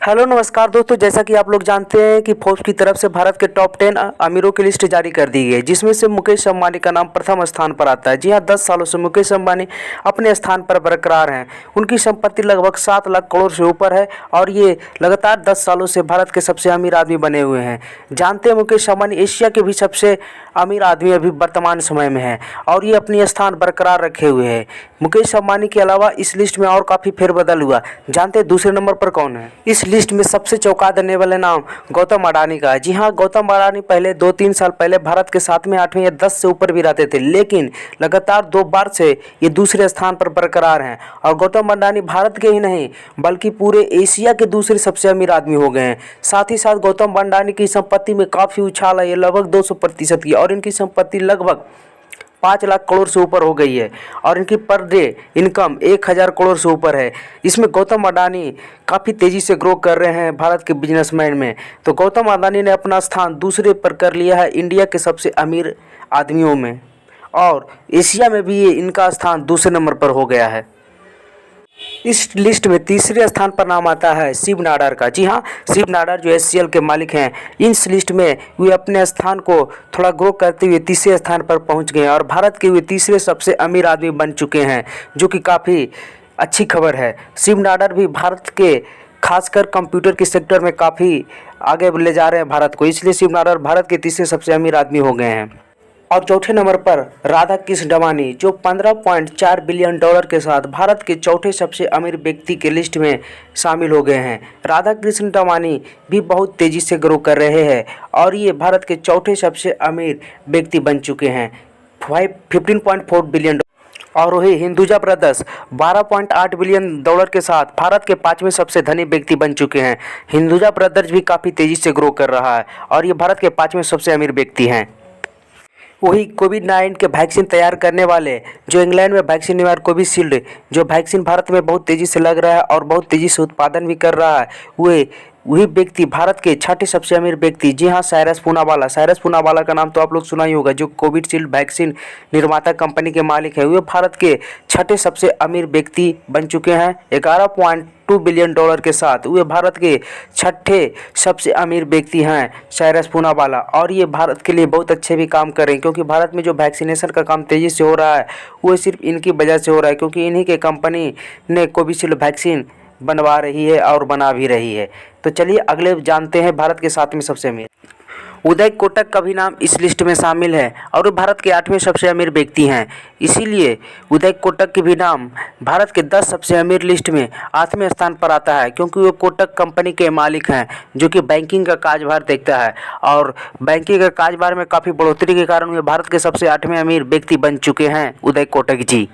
Hello नमस्कार दोस्तों, जैसा कि आप लोग जानते हैं कि फोर्ब्स की तरफ से भारत के टॉप 10 अमीरों की लिस्ट जारी कर दी गई है, जिसमें से मुकेश अंबानी का नाम प्रथम स्थान पर आता है। जी हां, 10 सालों से मुकेश अंबानी अपने स्थान पर बरकरार हैं। उनकी संपत्ति लगभग 7 लाख करोड़ से ऊपर है और ये लगातार 10 सालों से भारत के सबसे अमीर आदमी बने हुए हैं। जानते हैं मुकेश अंबानी एशिया के भी सबसे अमीर आदमी अभी वर्तमान समय में है और ये अपनी स्थान बरकरार रखे हुए हैं। मुकेश अंबानी के अलावा इस लिस्ट में और काफ़ी फेरबदल हुआ। जानते हैं दूसरे नंबर पर कौन है? इस लिस्ट में सबसे चौंका देने वाले नाम गौतम अडानी का है। जी हाँ, गौतम अडानी पहले 2-3 साल पहले भारत के 7वें 8वें या 10 से ऊपर भी रहते थे, लेकिन लगातार 2 बार से ये दूसरे स्थान पर बरकरार हैं। और गौतम अडानी भारत के ही नहीं बल्कि पूरे एशिया के दूसरे सबसे अमीर आदमी हो गए हैं। साथ ही साथ गौतम अडानी की संपत्ति में काफ़ी उछाल है, ये लगभग 200% की, और इनकी संपत्ति लगभग 5 लाख करोड़ से ऊपर हो गई है और इनकी पर डे इनकम 1000 करोड़ से ऊपर है। इसमें गौतम अडानी काफ़ी तेज़ी से ग्रो कर रहे हैं भारत के बिजनेसमैन में। तो गौतम अडानी ने अपना स्थान दूसरे पर कर लिया है इंडिया के सबसे अमीर आदमियों में, और एशिया में भी ये इनका स्थान दूसरे नंबर पर हो गया है। इस लिस्ट में तीसरे स्थान पर नाम आता है शिव नाडार का। जी हाँ, शिव नाडार जो एचसीएल के मालिक हैं, इस लिस्ट में वे अपने स्थान को थोड़ा ग्रो करते हुए तीसरे स्थान पर पहुंच गए और भारत के वे तीसरे सबसे अमीर आदमी बन चुके हैं, जो कि काफ़ी अच्छी खबर है। शिव नाडार भी भारत के खासकर कंप्यूटर के सेक्टर में काफ़ी आगे ले जा रहे हैं भारत को, इसलिए शिव नाडार भारत के तीसरे सबसे अमीर आदमी हो गए हैं। और चौथे नंबर पर राधा कृष्ण अडानी, जो 15.4 बिलियन डॉलर के साथ भारत के चौथे सबसे अमीर व्यक्ति के लिस्ट में शामिल हो गए हैं। राधा कृष्ण अडानी भी बहुत तेज़ी से ग्रो कर रहे हैं और ये भारत के चौथे सबसे अमीर व्यक्ति बन चुके हैं, 15.4 बिलियन डॉलर। और वही हिंदुजा ब्रदर्स 12.8 बिलियन डॉलर के साथ भारत के 5वें सबसे धनी व्यक्ति बन चुके हैं। हिंदुजा ब्रदर्स भी काफ़ी तेज़ी से ग्रो कर रहा है और ये भारत के 5वें सबसे अमीर व्यक्ति हैं। वही कोविड-19 के वैक्सीन तैयार करने वाले जो इंग्लैंड में वैक्सीन निवार कोविशील्ड, जो वैक्सीन भारत में बहुत तेज़ी से लग रहा है और बहुत तेज़ी से उत्पादन भी कर रहा है, वही व्यक्ति भारत के छठे सबसे अमीर व्यक्ति, जी हाँ, साइरस पूनावाला। साइरस पूनावाला का नाम तो आप लोग सुना ही होगा, जो कोविशील्ड वैक्सीन निर्माता कंपनी के मालिक है। वे भारत के छठे सबसे अमीर व्यक्ति बन चुके हैं 11.2 बिलियन डॉलर के साथ। वे भारत के छठे सबसे अमीर व्यक्ति हैं साइरस पूनावाला, और ये भारत के लिए बहुत अच्छे भी काम कर रहे हैं, क्योंकि भारत में जो वैक्सीनेशन का काम तेज़ी से हो रहा है वो सिर्फ इनकी वजह से हो रहा है, क्योंकि इन्हीं के कंपनी ने कोविशील्ड वैक्सीन बनवा रही है और बना भी रही है। तो चलिए अगले जानते हैं भारत के 7वें सबसे अमीर। उदय कोटक का भी नाम इस लिस्ट में शामिल है और वो भारत के 8वें सबसे अमीर व्यक्ति हैं। इसीलिए उदय कोटक के भी नाम भारत के 10 सबसे अमीर लिस्ट में 8वें स्थान पर आता है, क्योंकि वो कोटक कंपनी के मालिक हैं, जो कि बैंकिंग का कार्यभार देखता है और बैंकिंग का कार्यभार में काफ़ी बढ़ोतरी के कारण वे भारत के सबसे 8वें अमीर व्यक्ति बन चुके हैं उदय कोटक जी।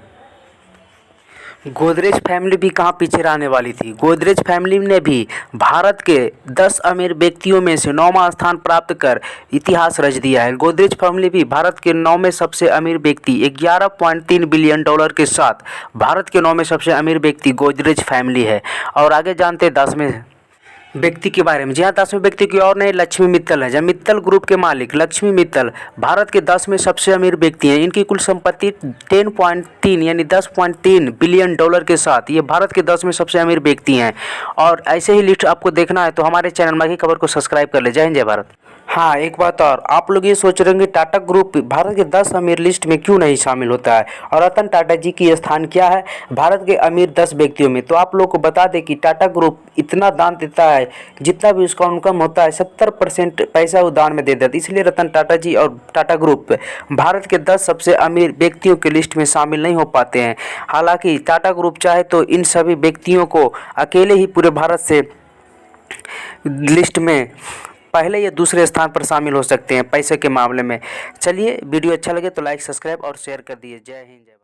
गोदरेज फैमिली भी कहाँ पीछे रहने वाली थी। गोदरेज फैमिली ने भी भारत के 10 अमीर व्यक्तियों में से 9वां स्थान प्राप्त कर इतिहास रच दिया है। गोदरेज फैमिली भी भारत के 9वें सबसे अमीर व्यक्ति 11.3 बिलियन डॉलर के साथ भारत के 9वें सबसे अमीर व्यक्ति गोदरेज फैमिली है। और आगे जानते हैं 10वें व्यक्ति के बारे में। जी हाँ, 10वें व्यक्ति की और नहीं, लक्ष्मी मित्तल है। जब मित्तल ग्रुप के मालिक लक्ष्मी मित्तल भारत के 10वें सबसे अमीर व्यक्ति हैं। इनकी कुल संपत्ति 10.3 यानी 10.3 बिलियन डॉलर के साथ ये भारत के 10वें सबसे अमीर व्यक्ति हैं। और ऐसे ही लिस्ट आपको देखना है तो हमारे चैनल माघी खबर को सब्सक्राइब कर ले। जय हिंद, जय भारत। हाँ, एक बात और, आप लोग ये सोच रहे होंगे टाटा ग्रुप भारत के 10 अमीर लिस्ट में क्यों नहीं शामिल होता है और रतन टाटा जी की स्थान क्या है भारत के अमीर 10 व्यक्तियों में। तो आप लोग को बता दें कि टाटा ग्रुप इतना दान देता है, जितना भी उसका इनकम होता है 70% पैसा वो दान में दे देता है। इसलिए रतन टाटा जी और टाटा ग्रुप भारत के 10 सबसे अमीर व्यक्तियों के लिस्ट में शामिल नहीं हो पाते हैं। हालांकि टाटा ग्रुप चाहे तो इन सभी व्यक्तियों को अकेले ही पूरे भारत से लिस्ट में पहले या दूसरे स्थान पर शामिल हो सकते हैं पैसे के मामले में। चलिए, वीडियो अच्छा लगे तो लाइक, सब्सक्राइब और शेयर कर दिए। जय हिंद, जय भारत।